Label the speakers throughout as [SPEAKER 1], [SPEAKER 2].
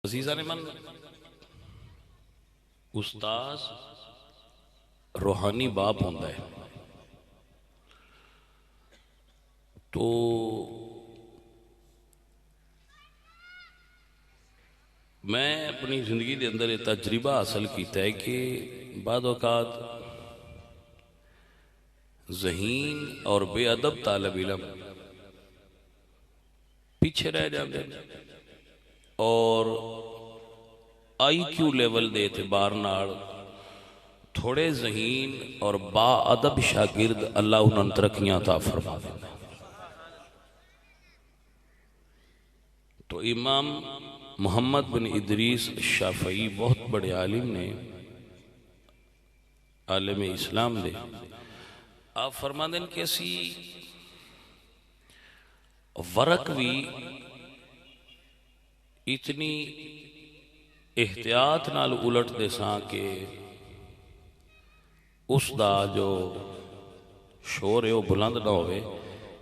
[SPEAKER 1] अजीज़ा ने मन उस्ताद रूहानी बाप होता है। तो मैं अपनी जिंदगी के अंदर यह तजर्बा हासिल किया है कि बाद औकात ज़हीन और बेअदब तालब इलम पीछे रह जाते हैं और IQ लेवल के एतबार नाल थोड़े ज़हीन और बाअदब शागिर्द अल्लाह उन्होंने तरक्कियां अता फरमा देता है। तो इमाम मोहम्मद बिन इदरीस शाफई बहुत बड़े आलिम ने, आलिम इस्लाम दे, आप फरमा दें कि असी वरक भी इतनी एहतियात नाल उलटते सां कि उसका जो शोर है वह बुलंद ना होवे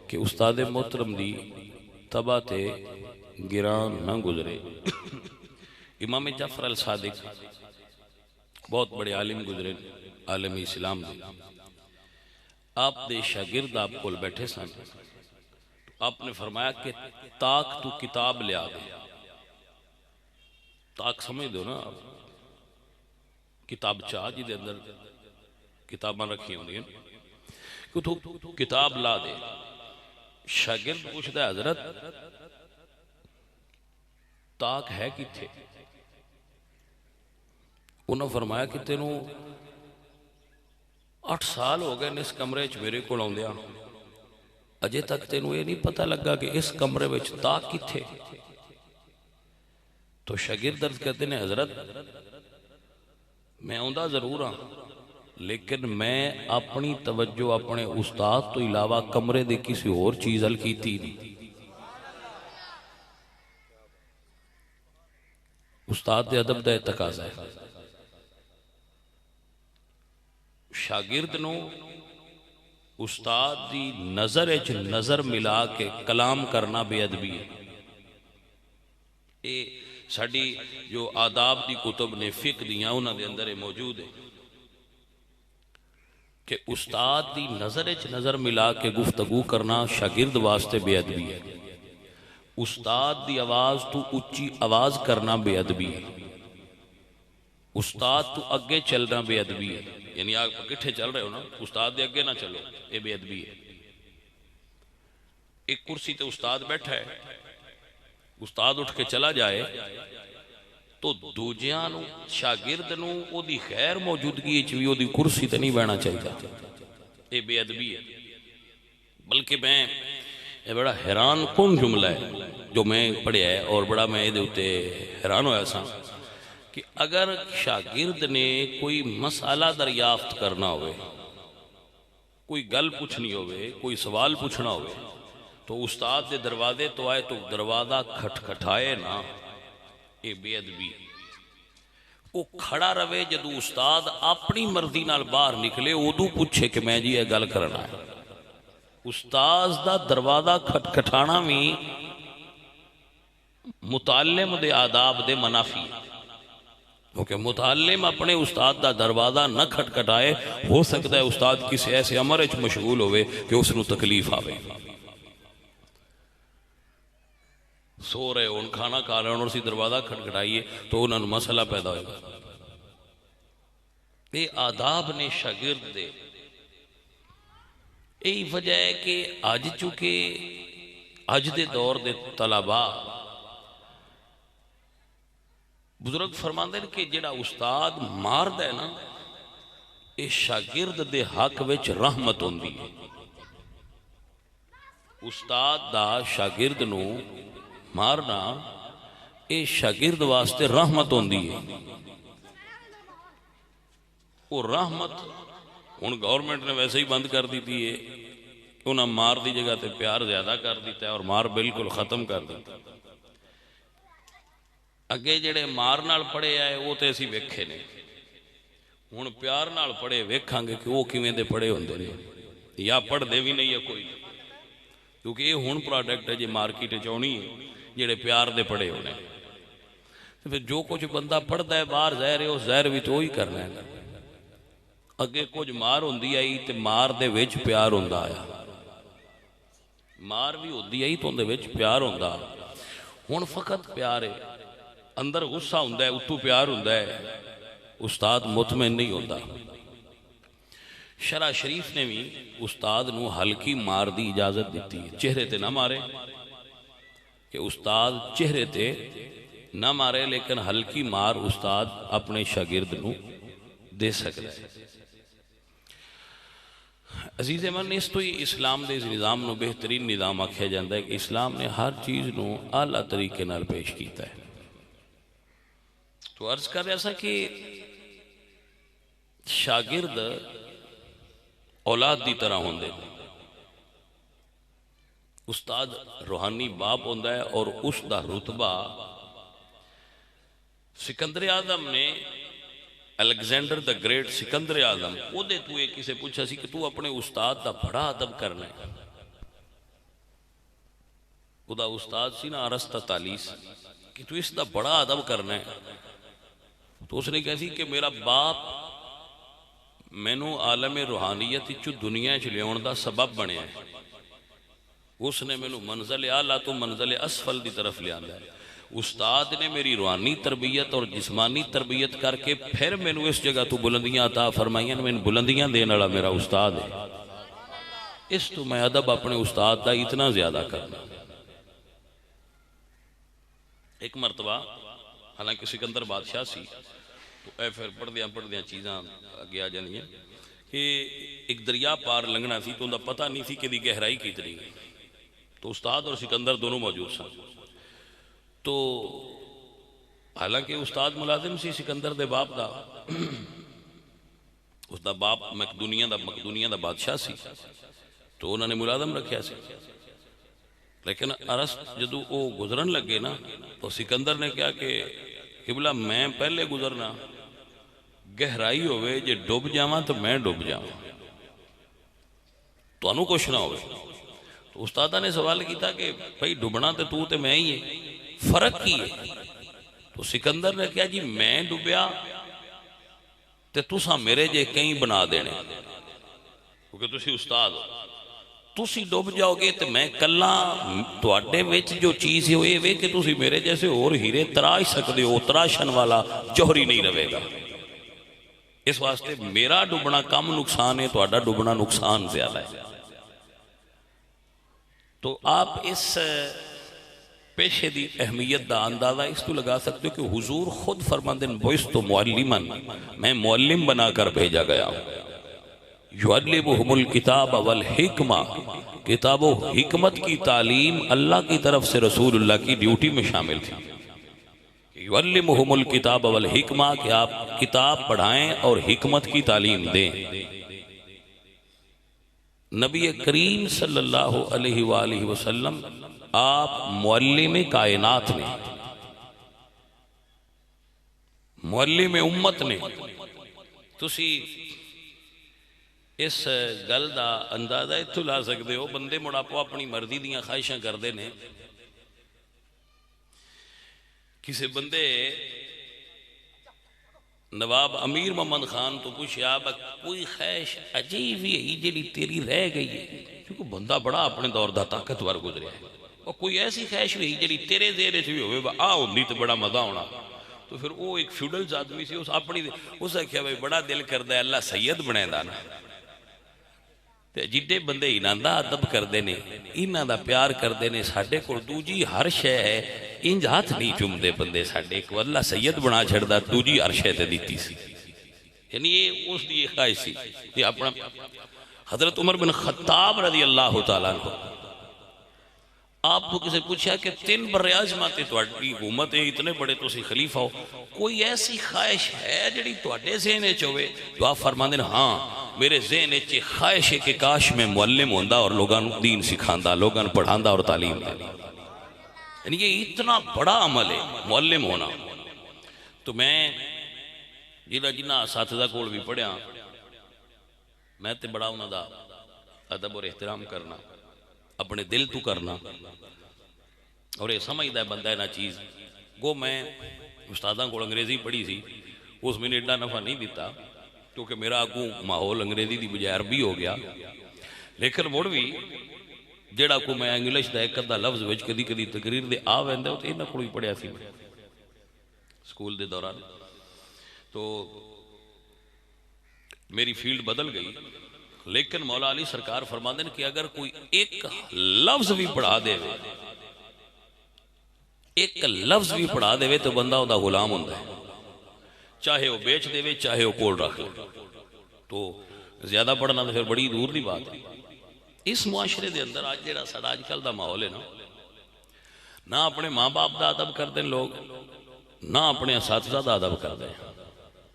[SPEAKER 1] कि उस्ताद मोहतरम दी तबा ते गिरान न गुजरे। इमाम जफर अल सादिक बहुत बड़े आलिम गुजरे, आलिम इस्लाम दे। आप दे शागिर्द आप कोल बैठे सन, आपने फरमाया कि ताक तू किताब लिया दे। ताक समझ दो ना, किताब चाह जिदे अंदर किताबां रखी होंगी कि तू किताब ला दे। शागिर्द पूछता है हजरत ताक है किथे? उन्होंने फरमाया कि तेनू 8 साल हो गए इस कमरे च मेरे को आउंदियां, अजे तक तेनू ये नहीं पता लगा कि इस कमरे में ताक किथे? तो शागिर्द अर्ज कहते हैं हजरत मैं आउंदा जरूर हाँ, लेकिन मैं अपनी तवज्जो अपने उस्ताद तो इलावा कमरे दे किसी होर चीज हल की नहीं। उस्ताद दे अदब दा तकाजा है। शागिर्द नू उस्ताद दी नजर च नजर मिला के कलाम करना बेअदबी है। ये साडी जो आदाब दी कुतुब ने फिक दियां उन्हां दे अंदर मौजूद है कि उस्ताद दी नजर च नजर मिला के गुफ्तगू करना शागिर्द वास्ते बेअदबी है। उस्ताद दी आवाज तू उच्ची आवाज करना बेअदबी है। उस्ताद तू अगे चलना बेअदबी है। यानी आप किट्ठे चल रहे हो ना, उस्ताद दे अगे ना चलो, ये बेअदबी है। एक कुर्सी ते उस्ताद बैठा है, उस्ताद उठ के चला जाए तो दूजियां नू शागिर्द नू ओदी खैर मौजूदगी च भी ओदी कुर्सी ते नहीं बहना चाहिए, ये बेअदबी है। बल्कि मैं ये बड़ा हैरान कौन जुमला है जो मैं पढ़िया है और बड़ा मैं ये उत्ते हैरान होया सा कि अगर शागिर्द ने कोई मसाला दरियाफ्त करना हो, कोई गल पूछनी हो, कोई सवाल पूछना हो, तो उस्ताद के दरवाजे तो आए तो दरवाजा खटखटाए ना, ये बेअदबी। वो खड़ा रवे जदों उस्ताद अपनी मर्जी नाल बाहर निकले उदू पूछे कि मैं जी ये गल करना है। उस्ताद दा दरवाजा खटखटाना भी मुतालिम दे आदाब दे मनाफी, क्योंकि मुतालिम अपने उस्ताद दा दरवाजा न खटखटाए। हो सकता है उस्ताद किसी ऐसे अमर च मशगूल होवे कि उसनू तकलीफ आवे। सो रहे हो, खाना खा रहे हो और दरवाजा खटखटाइए तो उन्होंने मसला पैदा होगा। ये आदाब ने शागिर्द दे। यही वजह है कि अज चूंकि अज दे दौर दे तलबा बुजुर्ग फरमाते हैं कि जिहड़ा उस्ताद मारदा है ना, ये शागिर्द दे हक विच रहमत होंदी है। उस्ताद दा शागिर्द नू मारना ये शागिर्द वास्ते रहमत होंदी है। वो रहमत हुण गवर्नमेंट ने वैसे ही बंद कर दी है, उन्हें मार की जगह पर प्यार ज्यादा कर दिता है और मार बिल्कुल खत्म कर दी। अगे जेड़े मार नाल पढ़े आए वो तो असीं वेखे ने, हुण प्यार नाल पढ़े वेखांगे कि वो किवें दे पढ़े हुंदे ने या पढ़ते भी नहीं है कोई, क्योंकि ये हुण प्रोडक्ट है जी मार्केट च आउणी है जेड़े प्यार दे पढ़े होने। फिर जो कुछ बंदा पढ़ता है बाहर जहर है, उस जहर भी तो ही करना है। अगे कुछ मार होंदी आई तो मार दे विच प्यार होंदा आया, मार भी होंदी आई तो उहदे विच प्यार होंदा। हुण फकत प्यार है, अंदर गुस्सा हुंदा है, उत्तों प्यार हुंदा है, उस्ताद मुतमइन नहीं होता। शरा शरीफ ने भी उस्ताद नूं हल्की मार की इजाजत दी है, चेहरे ते ना मारे, कि उस्ताद चेहरे ते ना मारे, लेकिन हल्की मार उस्ताद अपने शागिर्द नूं दे सकता है। अजीज़े मन, इस तो ही इस्लाम के इस निज़ाम नूं बेहतरीन निज़ाम आख्या जाता है कि इस्लाम ने हर चीज़ नूं आला तरीके नाल पेश किया है। तो अर्ज कर रहा था कि शागिर्द औलाद की तरह होंगे, उस्ताद रूहानी बाप होंदा है, और उसका रुतबा सिकंदर आजम ने अलैग्जेंडर द ग्रेट सिकंदर आजम ओदे तू एक किसे पूछा सी कि तू अपने उस्ताद का बड़ा अदब करना है। उदा उस्ताद सी ना अरस्ता तालीस, कि तू इसका बड़ा अदब करना है। तो उसने कहा सी कि मेरा बाप मैनू आलम रूहानियत चू दुनिया च लियाउण दा सबब बनया है, उसने मैनू मंजिल आला तो मंजिल असफल की तरफ लिया है। उस्ताद ने मेरी रूहानी तरबियत और जिस्मानी तरबियत करके फिर मैनू इस जगह तो बुलंदियां अता फरमाइयां, मैनू बुलंदियां देने वाला मेरा उस्ताद है। इस तो मैं अदब अपने उस्ताद का इतना ज्यादा करना। एक मरतबा हालांकि सिकंदर बादशाह सी, तो ए फिर पढ़द्या पढ़द्या चीज़ां अगे आ जानियां कि एक दरिया पार लंघना सी, तो उनका पता नहीं सी कि दी गहराई कितनी है। तो उस्ताद और सिकंदर दोनों मौजूद सन। तो हालांकि उस्ताद मुलाजिम सी सिकंदर दे बाप का, उसका बाप मकदूनिया का बादशाह सी, तो उन्होंने मुलाजम रखा सी। लेकिन अरस जदों वो गुजरन लगे ना, तो सिकंदर ने कहा कि किबला मैं पहले गुजरना, गहराई होवे जे डुब जावां तो मैं डुब जावां, तुहानू कुछ ना होवे। तो उस्तादा ने सवाल किया कि भाई डुबना तो तू तो मैं ही है, फर्क की है? तो सिकंदर ने कहा जी मैं डुबया तो तुसा मेरे जे कई बना देने, क्योंकि तुसी उस्ताद हो, तुसी डुब जाओगे तो मैं कला तुहाडे विच जो चीज़ है ये वे कि तुसी मेरे जैसे और हीरे तराश सकते हो, तराशन वाला जौहरी नहीं रहेगा। इस वास्ते मेरा डुबना कम नुकसान है, तुहाडा डुबना नुकसान ज्यादा है। तो आप इस पेशे की अहमियत का अंदाजा इस तो लगा सकते हो कि हुजूर खुद फरमाते हैं बोइस तो मुअल्लिमन, मैं मुअल्लिम बनाकर भेजा गया हूँ। युअल्लिमुहुमुल किताब वल हिकमा, किताब व हिकमत की तालीम अल्लाह की तरफ से रसूलुल्लाह की ड्यूटी में शामिल थी। युअल्लिमुहुमुल किताब वल हिकमा, कि आप किताब पढ़ाएं और हिकमत की तालीम दें। नबी करीम सल्लल्लाहु अलैहि वसल्लम आप मुअल्लिम कायनात ने, मुअल्लिम उम्मत ने। तुसी इस गल का अंदाजा इत्थों ला सकते हो, बंदे मुड़ आपो अपनी मर्जी दियां ख्वाहिशां करते हैं। किसी बंदे नवाब अमीर मोहम्मद खान तो पूछा कोई ख्वाहिश अजीब ही है जी तेरी रह गई है, क्योंकि बंदा बड़ा अपने दौर का ताकतवर गुजरिया है, और कोई ऐसी ख्वाहिश भी जी तेरे जेरे च भी हो आ होंगी तो बड़ा मजा आना। तो फिर वो एक फ्यूडल्स आदमी से उस अपनी उस आख्या भाई बड़ा दिल करता है अल्लाह सैयद बनाया ना, जिड्डे बंदे इन्हां दा अदब करते हैं, इन्हां दा प्यार करते हैं, साडे कोल दूजी हर शय है, इंज हाथ नहीं चुमते बंदे साडे, एक अल्लाह सैयद बना छड़दा, दूजी हर शय ते दित्ती सी। यानी ये उसकी ख्वाहिश सी कि अपना हजरत उमर बिन खत्ताब रज़ी अल्लाह तआला अन्हु, आपको किसी पूछा कि 3 बर्रे आज़मा ते तुहाडी हुकूमत है, इतने बड़े तुसी खलीफा हो, कोई ऐसी ख्वाहिश है जिहड़ी तुहाडे ज़हन विच होवे? तो आप फरमांदे ने हाँ मेरे ज़हन विच ख्वाहिश है कि काश मैं मुअल्लिम होंदा और लोगों को दीन सिखांदा, लोगों को पढ़ांदा और तालीम देंदा। यानी ये इतना बड़ा अमल है मुअल्लिम होना। तो मैं जिन्ना साथीदा कोल भी पढ़िया, मैं तो बड़ा उन्हां दा अदब और एहतराम करना, अपने दिल तो करना, और ये समझदा बंदा ना चीज़ गो मैं उस्तादां कोल अंग्रेज़ी पढ़ी सी, उस मैंने एडा नफा नहीं दिता क्योंकि मेरा अगू माहौल अंग्रेज़ी की बजाय अरबी हो गया। लेकिन मुड़ भी जेड़ा को मैं इंग्लिश का एक अद्धा लफ्ज़ विच कदी कदी तकरीर दे आ वैंदा तो इन्हां कोल ही पढ़िया सी स्कूल के दौरान। तो मेरी फील्ड बदल गई। लेकिन मौला अली सरकार फरमाते हैं कि अगर कोई एक लफ्ज़ भी पढ़ा दे, एक लफ्ज़ भी पढ़ा दे तो बंदा उहदा गुलाम हुंदा है, चाहे वह बेच देवे चाहे वह कोल रख ले। तो ज्यादा पढ़ना तो फिर बड़ी दूर की बात है। इस मुआशरे के अंदर अज जो साडा अजकल का माहौल है ना अपने माँ बाप का अदब करते हैं लोग, ना अपने असातिज़ा का अदब करते हैं।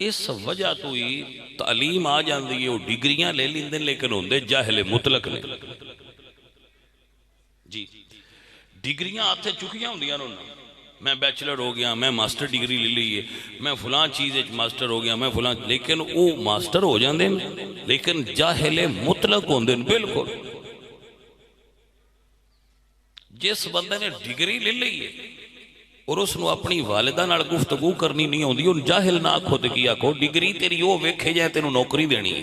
[SPEAKER 1] इस वजह तो ही तालीम आ जाती है, वो डिग्रियां ले लेंगे लेकिन होंगे जाहले मुतलक ने जी। डिग्रियां हाथ चुकियां होंदियां उन्होंने, मैं बैचलर हो गया, मैं मास्टर डिग्री ले ली है, मैं फलां चीज़ मास्टर हो गया, मैं फलां, लेकिन वो मास्टर हो जाते हैं लेकिन जाहले मुतलक होंगे बिल्कुल। जिस बंदे ने डिग्री ले ली है और उसनों अपनी वालिदा नाल गुफ्तगू करनी नहीं आती, उन जाहिल ना खुद की आखो डिग्री तेरी वो वेखे जाए तेन नौकरी देनी है,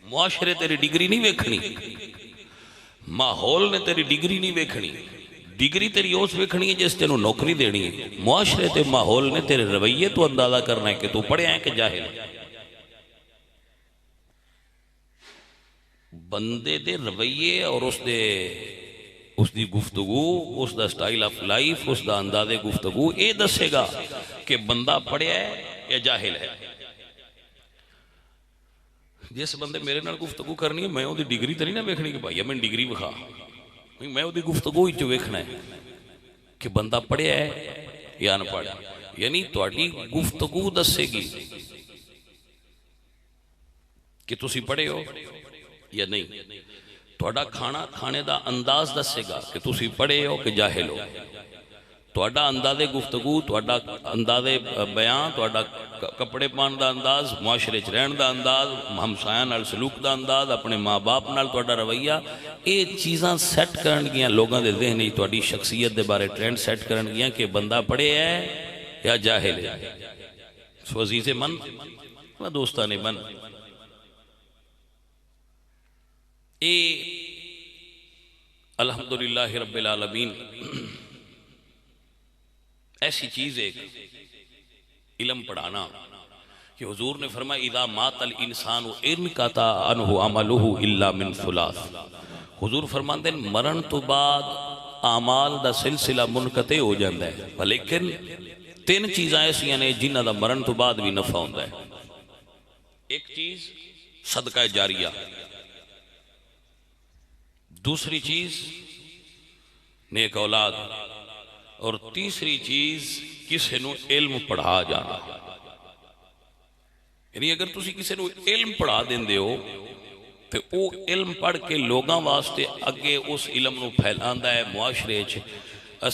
[SPEAKER 1] मुआशरे तेरी डिग्री नहीं वेखनी, माहौल ने तेरी डिग्री नहीं वेखनी, डिग्री तेरी उस वेखनी है जिस तेन नौकरी देनी है। मुआशरे ते माहौल ने तेरे रवैये तो अंदाजा करना है कि तू पढ़िया है कि जाहिल। बंदे दे रवैये और उसकी गुफ्तगू, उसका स्टाइल ऑफ लाइफ, उसका अंदाजे गुफ्तगू ये दसेगा कि बंदा पढ़िया है या जाहिल है। जिस बंदे मेरे नाल गुफ्तगू करनी है मैं उसकी डिग्री तो नहीं ना वेखनी कि भाई मैं डिग्री विखा, मैं उसकी गुफ्तगू ही वेखना है कि बंदा पढ़िया है या अनपढ़। यानी तुहाडी गुफ्तगू दसेगी कि तुसी पढ़े हो या नहीं। तुहाडा खाना खाने का अंदाज दसेगा कि तुसी पढ़े हो कि जाहिल हो। तुहाडा अंदाजे गुफ्तगू, तुहाडा अंदाजे बयान, तुहाडा कपड़े पाने का अंदाज, मुआशरे च रहने का अंदाज, हमसायां नाल सलूक का अंदाज, अपने माँ बाप नाल तुहाडा रवैया, ये चीज़ां सैट करनगियां लोगों के ज़हन में तुहाडी शख्सियत के बारे ट्रेंड सैट करनगियां कि बंदा पढ़े है या जाहिल है। सो अजीज़े मन व दोस्ताने मन, ये अल्हम्दुलिल्लाह रब्बिल आलमीन ऐसी चीज़ है इल्म पढ़ाना कि हुजूर ने फरमाया इदा मातल इंसान इनकता अनहु अमलुहु इल्ला मिन सुलास। हुजूर फरमाते हैं मरण तो बाद आमाल दा सिलसिला मुनकते हो जाता है, लेकिन तीन चीज़ां ऐसियां ने जिन्हां दा मरण तो बाद भी नफा होता है। एक चीज़ सदका जारिया, दूसरी चीज नेक औलाद, और तीसरी चीज किसी नूं इल्म पढ़ा जाना। यानी अगर तुसी किसी नूं इल्म पढ़ा देंदे हो तो वो इल्म पढ़ के लोगों वास्ते अगे उस इल्म नूं फैलांदा है, मुआशरे च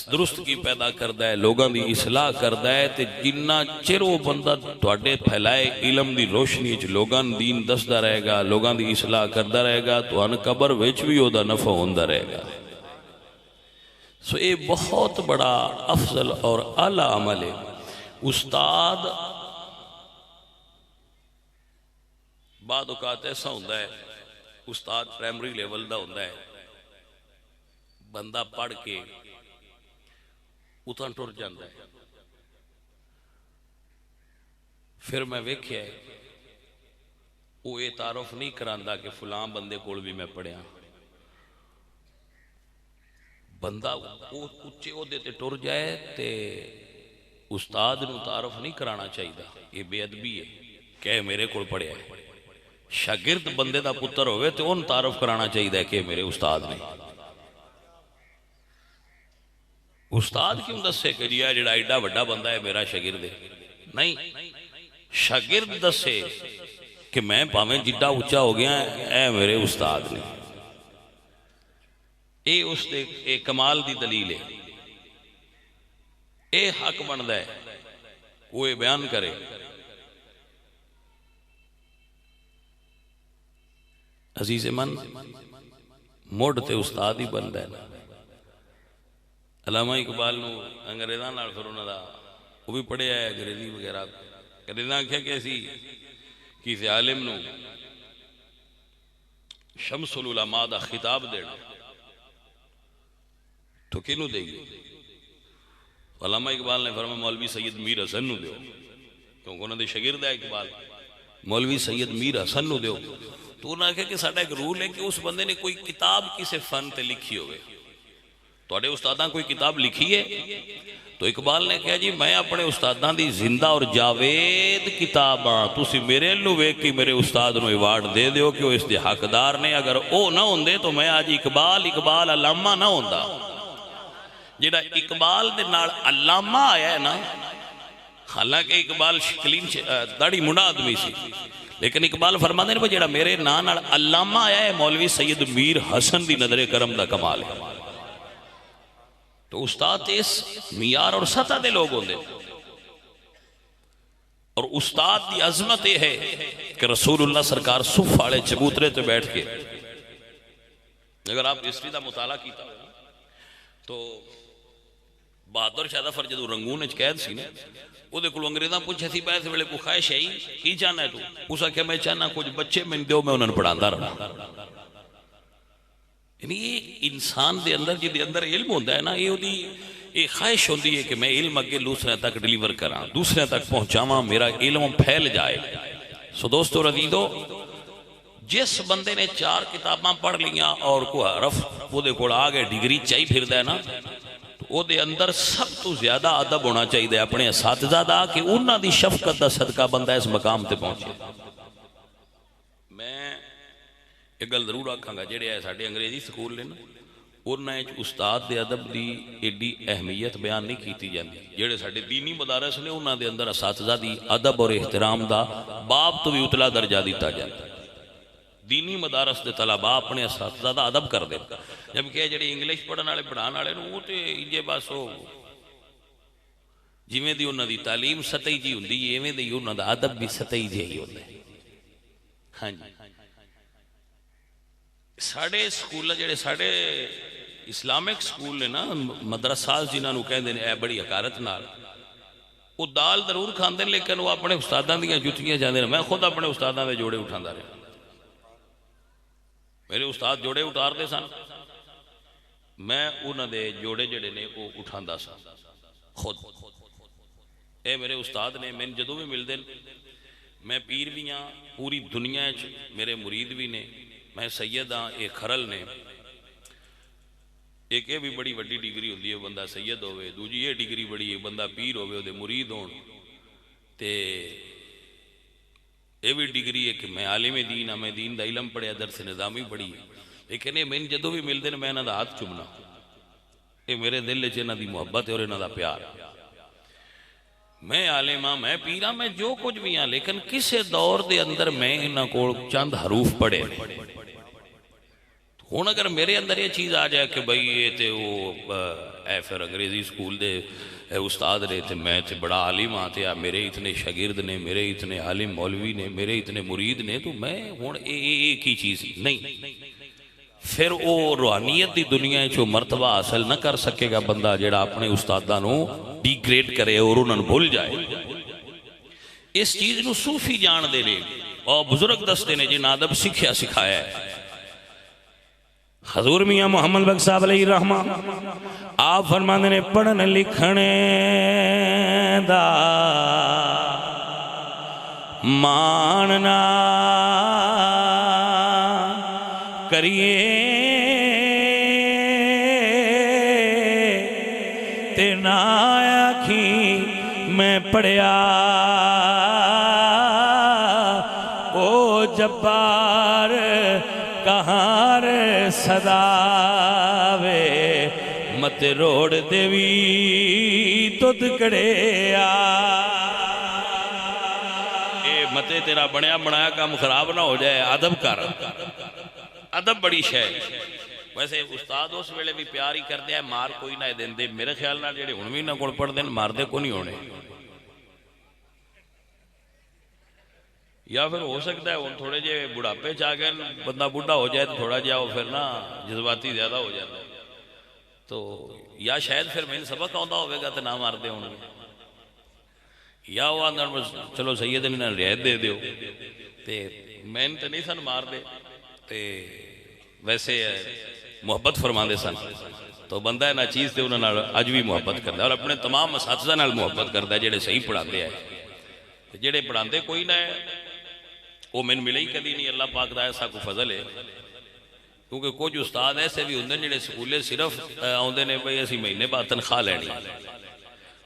[SPEAKER 1] दुरुस्त की पैदा करता है, लोगों की इसलाह करता है। तो जिन्ना चिर वो बंदा तुहाडे फैलाए इलम की रोशनी च लोगों दीन दसदा रहेगा, लोगों की इसलाह करता रहेगा, तो कबर विच भी उसका नफा होंदा रहेगा। सो ये बहुत बड़ा अफजल और आला अमल है। उस्ताद बाद औकात ऐसा होंदा है, उस्ताद प्राइमरी लेवल का होंदा है, बंदा पढ़ के उतां टुर जाता है। फिर मैं वेख्या वो ये तारुफ नहीं करांदा कि फलां बंदे कोल भी मैं पढ़िया। बंदा वो उच्चे ओहदे ते टुर जाए तो उस्ताद नूं तारुफ नहीं कराना चाहिए, ये बेअदबी है कि मेरे कोल पढ़िया है। शागिर्द बंदे का पुत्र होवे तो उन्हें तारुफ कराना चाहिए कि मेरे उस्ताद ने। उस्ताद क्यों दसे कि जी जिहड़ा एडा वड्डा बंदा है मेरा शागिर्द है? नहीं, शागिर्द दसे कि मैं भावें जिड्डा उच्चा हो गया है मेरे उस्ताद ने। ये उसके एक कमाल की दलील है, ये हक बनता है वो ये बयान करे। अजीज़े मन मुढ़ ते उस्ताद ही बनता है। अलामा इकबाल नूं अंग्रेज़ां नाल फिर उन्हां दा वो भी पढ़िया है अंग्रेजी वगैरह। कदे ना आख्या कि असी किसी आलिम नूं शमसुल उलमा दा खिताब देना तो किनू देगी? अल्लामा इकबाल ने फरमाया मौलवी सैयद मीर हसन नूं दिओ, क्योंकि उन्होंने शागिर्द है इकबाल। मौलवी सैयद मीर हसन नूं दिओ। तो उन्होंने आख्या कि साडा एक रूल है कि उस बंदे ने कोई किताब किसी फन ते लिखी होवे। तुहाडे उस्तादां कोई किताब लिखी है? तो इकबाल ने कहा जी मैं अपने उस्तादां दी जिंदा और जावेद किताब हाँ, तुसी मेरे नूं वेख के मेरे उस्ताद नूं अवार्ड दे दिओ कि वो इसके हकदार ने। अगर वो ना होंदे तो मैं आज इकबाल अलामा ना होंदा। जिहड़ा इकबाल दे नाल अलामा आया है ना, हालांकि इकबाल शकीन दाढ़ी मुंडा आदमी सी, लेकिन इकबाल फरमाते हैं जिहड़ा मेरे नां नाल अलामा आया है मौलवी सैयद मीर हसन दी नजरे करम दा कमाल है। तो उस्ताद इस मियार और सतह के लोग होंगे। और उस्ताद की अजमत यह है कि रसूलुल्लाह सरकार सुफ वाले चबूतरे ते बैठ के, अगर आप हिस्ट्री का मुताला किया तो बहादुर शाह जफर जो रंगून कैद सी ना, ਉਹਦੇ ਕੋਲ अंग्रेजा पूछे सी इस वे को ख्वाहिश है की चाहना है तू? उस आख्या मैं चाहना कुछ बच्चे मैंने दो, मैं उन्होंने पढ़ाता रहा। यानी ये इंसान के अंदर जिसके अंदर इल्म होता है ना, ये ख्वाहिश होती है कि मैं इल्म अगे दूसरे तक डिलीवर करा, दूसरे तक पहुँचावा, मेरा इल्म फैल जाए। सो दोस्तों रजीदो, जिस बंदे ने 4 किताबां पढ़ लिया और कोई हरफ वो आ गए डिग्री चाही फिरदा है ना, तो वो अंदर सब तो ज्यादा अदब होना चाहिए अपने असातिज़ा दा कि उन्हां दी शफकत का सदका बंदा इस मकाम ते पहुंचे। मैं एक गल जरूर आखांगा, जेडे है साडे अंग्रेजी स्कूल ने ना, उन्हें उस्ताद के अदब की एडी अहमियत बयान नहीं की जाती। जेडे साडे दीनी मदारस ने उन्होंने अंदर असातिज़ा की अदब और एहतराम का बाब तो भी उतला दर्जा दिता जाता। दीनी मदारस के तलबा अपने असातिज़ा का अदब कर दे, जबकि जेडे इंग्लिश पढ़ने वाले पढ़ाने वाले वो तो इंजे बस वो जिमें दी उन्होंने तालीम सतही जी होंगी, इवें दी उन्होंने अदब भी सतही जिहा ही होंदा। हाँ जी, साढ़े स्कूल जेडे साढ़े इस्लामिक स्कूल ने ना, मदरसा जिन्होंने कहते हैं बड़ी हकारत नाल, वो दाल जरूर खाते हैं लेकिन वो अपने उस्तादां दी जुत्तियां जाते हैं। मैं खुद अपने उस्तादां दे जोड़े उठाता रहा, मेरे उस्ताद जोड़े उतारते सन, मैं उन्होंने जोड़े जड़े ने वो उठाता सा खुद। ये मेरे उस्ताद ने मैंने जो भी मिलते मैं पीर भी हाँ, पूरी दुनिया मेरे मुरीद भी ने, मैं सैयद हाँ, ये खरल ने। एक ये भी बड़ी वड्डी डिग्री होती है बंदा सैयद होवे, दूजी ये डिग्री बड़ी है बंदा पीर होवे उहदे मुरीद होण, ते ये भी डिग्री है कि मैं आलिम दीन हाँ, मैं दीन दा इलम पढ़िया, दरस निज़ामी पढ़ी। लेकिन ये मैंने जो भी मिलते हैं मैं इन्हां दा हाथ चुमना, ये मेरे दिल च इन्हां दी मुहब्बत है और इन्हां दा प्यार। मैं आलिम हाँ, मैं पीर हाँ, मैं जो कुछ भी हाँ, लेकिन किसी दौर के अंदर मैं इन्हां कोल चंद हरूफ पढ़े। हुण अगर मेरे अंदर ये चीज़ आ जाए कि भाई ये तो वो है फिर अंग्रेजी स्कूल के उस्ताद ने, तो मैं तो बड़ा आलिम हाँ, तो मेरे इतने शागिर्द ने, मेरे इतने आलिम मौलवी ने, मेरे इतने मुरीद ने, तो मैं हुण एक ही चीज़ नहीं, फिर वो रूहानियत की दुनिया चो मरतबा हासिल न कर सकेगा बंदा जिहड़ा अपने उस्तादां नूं डिग्रेड करे और उन्होंने भुल जाए। इस चीज़ नूं सूफी जानते ने और बुजुर्ग दसते ने जिन्हां अदब सिखिया सिखाया है। हजूर मियाँ मोहम्मद बख्श साहब अलैहि रहमा आप फरमाते ने पढ़ने लिखने दा मानना करिए ते ना आखी मैं पढ़िया ओ जब्बार कहार सदावे मत रोड देवी तुद कड़िया। मते तेरा बनया बनाया काम खराब ना हो जाए, अदब कर, अदब बड़ी शय। वैसे उस्ताद उस वेले भी प्यार ही करते हैं, मार कोई ना देंदे। मेरे ख्याल नाल जेहड़े हुण भी इन्हां कोल पढ़दे ने मारदे को नहीं होने, या फिर हो सकता है हुण थोड़े जे बुढ़ापे च आ गए, बंदा बुढ़ा हो जाए तो थोड़ा जिहा फिर ना जज्बाती ज्यादा हो जाता है, तो या शायद फिर मैंने सबक आउंदा होवेगा तो ना मारदे होणगे। या वो आंदन बस चलो सैयद ने रियायत दे दो तो मैन तो नहीं सन मारते ते वैसे मुहब्बत फरमाते सन तो बंदा ना चीज़ से उन्होंने अज भी मुहब्बत करता और अपने तमाम असातिज़ा नाल मुहब्बत करता है जेडे सही पढ़ाते हैं। जेडे पढ़ाते कोई ना है वो मैंने मिले ही कभी नहीं। अल्लाह पाक दा ऐसा कोई फजल है क्योंकि कुछ उस्ताद ऐसे भी होंगे जेडे स्कूले सिर्फ आते हैं बई असी महीने बाद तनख्वाह लैनी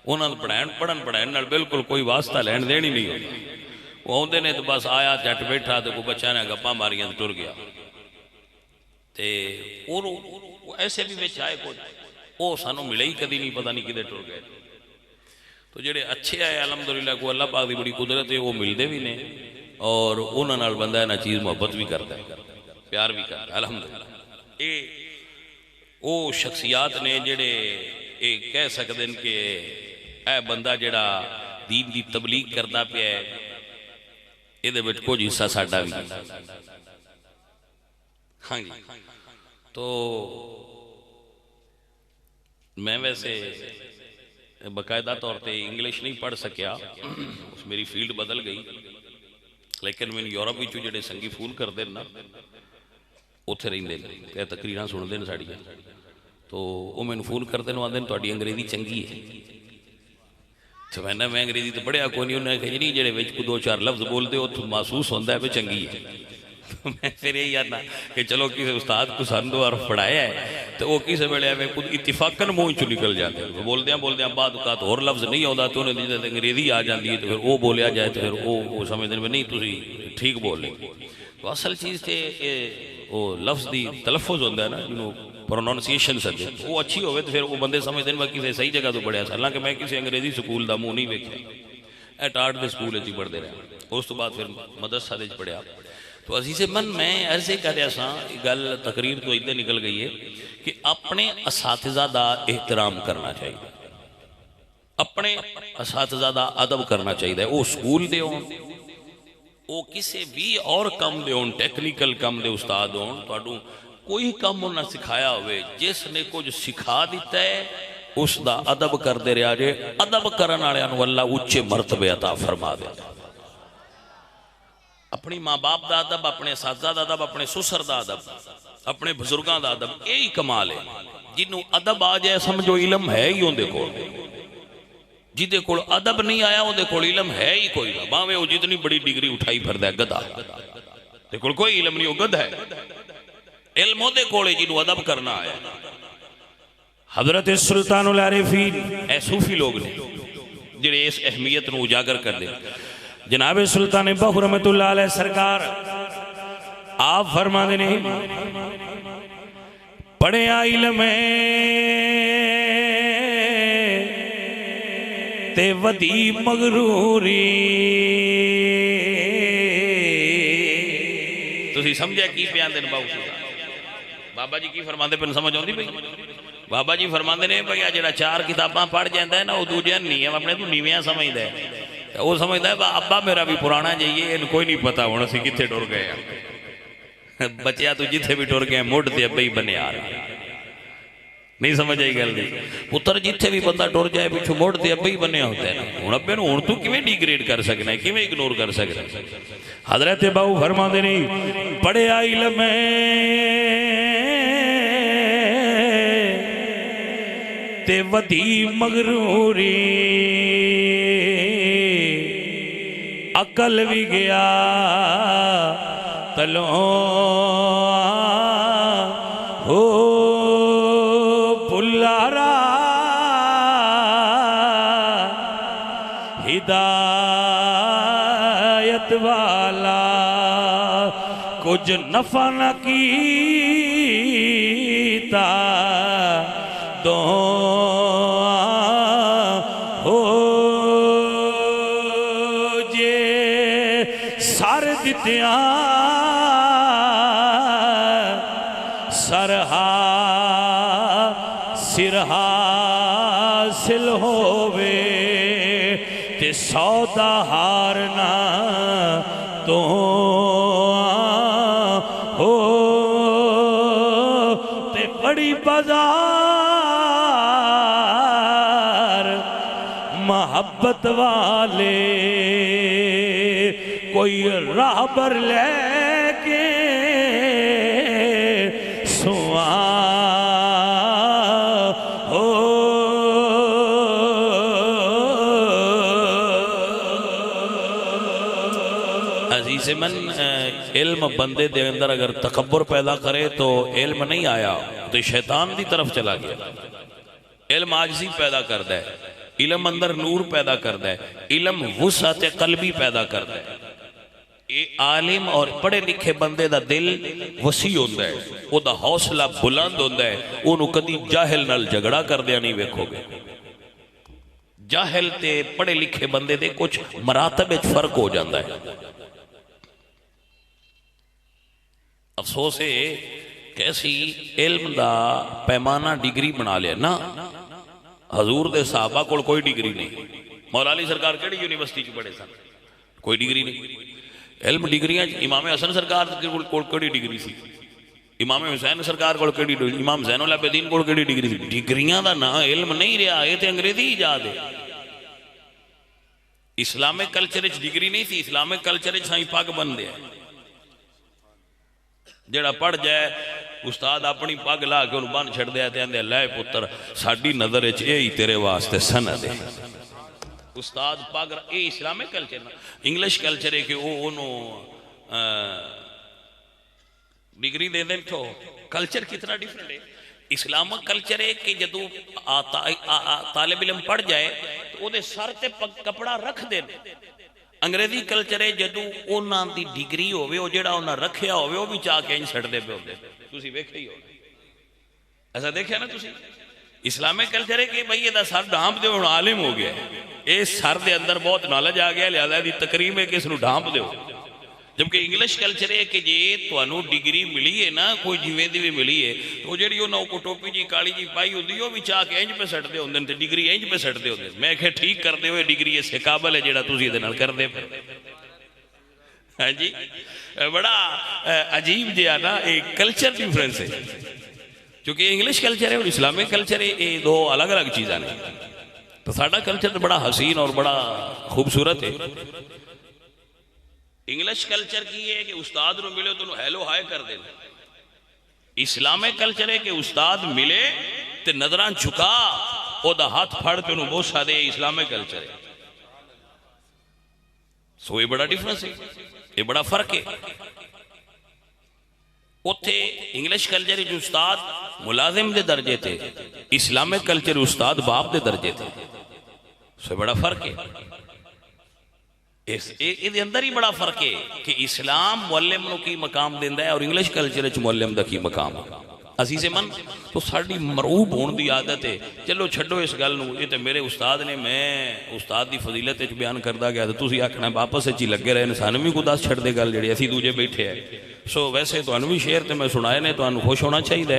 [SPEAKER 1] उन्होंने पढ़न नाल बिल्कुल कोई वास्ता लैन देन ही नहीं होती। वो आते हैं तो बस आया झट बैठा तो कोई बच्चा ने गप्पा मारिया तो टुर गया ते और ऐसे भी बिच आए कुछ वो सानू मिले ही कभी नहीं पता नहीं किधर टुर गए। तो जेडे अच्छे आए अलहमदुलिल्लाह को अल्लाह पाक की बड़ी कुदरत है वो मिलते भी ने और उन्होंने बंदा ना चीज़ मुहब्बत भी करता है प्यार भी करता है अलहमदुलिल्लाह। ये वो शख्सियात ने जेडे ये कह सकते हैं कि यह बंदा जेड़ा दीन की तबलीग करता पिया है ये कुछ हिस्सा साडा भी। हाँ जी तो मैं वैसे बाकायदा तौर पे इंग्लिश नहीं पढ़ सकिया मेरी फील्ड बदल गई लेकिन मैंने यूरोप में जोड़े संगी फोन करते ना उत्थे रहिंदे तकरीरां सुनते हैं साड़ियां तो वो मैंने फोन करते आते हैं तुहाडी अंग्रेजी चंगी है तो मैं अंग्रेजी तो पढ़िया कोई नहीं उन्हें कही नहीं जेडे को दो चार लफ्ज बोलते हो महसूस होता है भी चंगी है। तो मैं फिर यही आना कि चलो किसी उस्ताद को सन दो अर्फ पढ़ाया है तो वो किसी वेले खुद इतफाकन मुँह चो निकल जाते हैं बोलद्या बाद का तो होर लफ्ज नहीं आता तो उन्हें अंग्रेजी आ जाती है तो फिर वो बोलिया जाए तो फिर वो समझते हैं नहीं तुम ठीक बोल रहे। तो असल चीज़ तो वो लफ्ज की तलफुज होता है ना जिन्होंने प्रोनाउंसिएशन सजे वो अच्छी हो तो फिर वो बंदे समझते हैं किसी सही जगह तो पढ़िया। हालांकि मैं किसी अंग्रेजी स्कूल का मुँह नहीं वेख्या टाट के स्कूल ही पढ़ते रहे उस तो बाद फिर मदरसा पढ़िया। तो असी से मन मैं ऐसे कर रहा सा गल तकरीर तो इधर निकल गई है कि अपने असातिज़ा का एहतराम करना चाहिए अपने असातिज़ा का अदब करना चाहिए। वो स्कूल दे होण वो किसी भी और कम दे होण टैक्नीकल कम दे उस्ताद होण तुहानू कोई काम उन्हें सिखाया हो जिसने कुछ सिखा दिता है उसका अदब करते रहा जे अदब करने वालों अल्लाह उच्चे मरतबे अता फरमा दे। अपनी माँ बाप का अदब अपने साजा का अदब अपने सुसर का अदब अपने बुजुर्गों का अदब यही कमाल है। जिन्हों अदब आ जाए समझो इलम है ही उनके कोल जिदे कोल अदब नहीं आया उनके कोल इलम है ही कोई ना भावे वो जितनी बड़ी डिग्री उठाई फिरदा है गधा ते कोल कोई इलम नहीं वो गधा है। इल्म ओदे कोले जिन्हों अदब करना आया। हजरत सुल्तानुल आरिफीन ए सूफी लोग ने जिहड़े इस अहमियत को उजागर करते जनाब सुल्तान बहु रहमतुल्लाह अलैह सरकार आप फरमाते ने पढ़िया इल्म ते वदी मगरूरी। तुसी समझा की बयान देन बाबा जी की फरमाते पे समझ आती भाई बाबा जी फरमाते ने भाई जो चार किताबां पढ़ जाता है ना वो दूजे नहीं अपने तू नीविया समझदा है वो समझदा है अब्बा मेरा भी पुराना जाइए इन कोई नहीं पता हुण असीं कित्थे टुर गए बच्चा तू जिथे भी टुर गया मुढ़ ते अब्बे ही बने आ नहीं समझ आई गल नहीं पुत्र जिथे भी बंदा टुर जाए पिछू मुढ़ ते अब्बे ही बने होता है ना हुण अब्बे नूं हुण तू किवें डिग्रेड कर सकना है किवें इग्नोर कर सकना। हजरत बाऊ फरमाते ने पढ़िया इल्म ते वदी मगरूरी अकल भी गया तलों हो पुलारा हिदायत वाला कुछ नफा न कीता दो हो जे सर दित्या सरहा सिरहा सिल होवे ते सौदा हारना तो हो ते बड़ी बाजार महब्बत
[SPEAKER 2] मोहब्बत वाले कोई राहबर लेके सुआ हो।
[SPEAKER 1] अजीज़ मन इल्म बंदे दे अंदर अगर तकब्बुर पैदा करे तो इल्म नहीं आया तो शैतान की तरफ चला गया। इल्म आजिज़ी पैदा करता है, इल्म अंदर नूर पैदा करता है, इल्म वुसअत क़ल्बी पैदा करता है। ये आलिम और पढ़े लिखे बंदे दा दिल वसी होता है, उसका हौसला बुलंद होता है, उन्होंने कदी जाहिल नाल झगड़ा करदिया नहीं वेखोगे। जाहिल ते पढ़े लिखे बंदे दे कुछ मरातब विच फर्क हो जाता है। अफसोस है कैसी इल्म दा पैमाना डिग्री बना लिया ना। हजूर दे सहाबा कोल कोई डिग्री नहीं। मौला अली सरकार केड़ी यूनिवर्सिटी च पढ़े सन? कोई डिग्री नहीं। इल्म डिग्रियां इमाम हसन सरकार कोल केड़ी डिग्री सी? इमाम हुसैन सरकार कोल केड़ी, इमाम ज़ैनुल आबिदीन कोल केड़ी डिग्री सी? डिग्रियां दा ना इल्म नहीं रहा, ये तो अंग्रेजी इजाद है। इस्लामिक कल्चर च डिग्री नहीं थी, इस्लामिक कल्चर च साईं पग बनदे है। जेड़ा पढ़ जाए उस्ताद अपनी पग ला के उन्होंने बन छड़ दिया, आंदे लै पुत्र साडी नज़र च यही तेरे वास्ते सनद है। उस्ताद पग ये इस्लामिक कल्चर ना। इंग्लिश कल्चर है कि वो डिग्री दे दें तो कल्चर कितना डिफरेंट है। इस्लामिक कल्चर है कि जदों तालिब इल्म पढ़ जाए तो वो सर ते कपड़ा रख दे। अंग्रेजी कल्चर है जदों उन्हां दी डिग्री होवे, वो जेड़ा उन्हां रखिया होवे वो भी चाह के इंज छड्डदे पे होंदे। तुसीं वेखिया ही हो, ऐसा देखिया ना तुसीं। इस्लामिक कल्चर है कि भाई ये सर ढांप दो, हुण आलिम हो गया, ये सर दे अंदर बहुत नॉलेज आ गया, लिहाजा दी तकरीम है कि इसनूं ढांप दो। जबकि इंग्लिश कल्चर है कि जे तुहानूं डिग्री मिली है ना, कोई जिवें दी भी मिली है, तो जिहड़ी उन्हां को टोपी जी काली जी पाई होंदी वो भी चाह के इंज पे सटदे होंदे ने, डिग्री इंज पे सटदे होंदे। मैं आखिया ठीक करदे हो, डिग्री इस काबल है जिहड़ा तुसीं इहदे नाल करदे पे। हाँ जी, बड़ा अजीब जिहा ना एक कल्चर डिफरेंस है, क्योंकि इंग्लिश कल्चर है और इस्लामिक कल्चर है, ये दो अलग अलग चीज़ां ने। तो साडा कल्चर तो बड़ा हसीन और बड़ा खूबसूरत है। इंग्लिश कल्चर की है कि उस्ताद नु मिले तो हैलो हाय कर दे। इस्लामिक कल्चर है कि उस्ताद मिले तो नजरां झुका, ओदा हाथ फड़ के उन्होंने बोसा दे। इस्लामिक कल्चर है। सो ये बड़ा डिफरेंस है, ये बड़ा फर्क है। उत्थे इंग्लिश कल्चर जो उस्ताद मुलाजिम के दर्जे थे, इस्लामिक कल्चर उस्ताद बाप के दर्जे थे। सो बड़ा फर्क है। इस अंदर ही बड़ा फर्क है कि इस्लाम मुअल्लिम नूं की मकाम देंदा है और इंग्लिश कल्चर च मुअल्लिम दा की मकाम है। असीज़े मन तो साड़ी मरूब होने की आदत है। चलो छड्डो इस गल नूं, ये तो मेरे उस्ताद ने, मैं उस्ताद की फजीलत बयान करता गया तो तुसीं आखना वापस ही लगे रहे, सानू भी कोई दस छड्ड दे गल जिहड़ी असीं दूजे बैठे है। सो वैसे तुहानूं भी शेर तो मैं सुनाए ने, तुहानूं खुश होना चाहिए।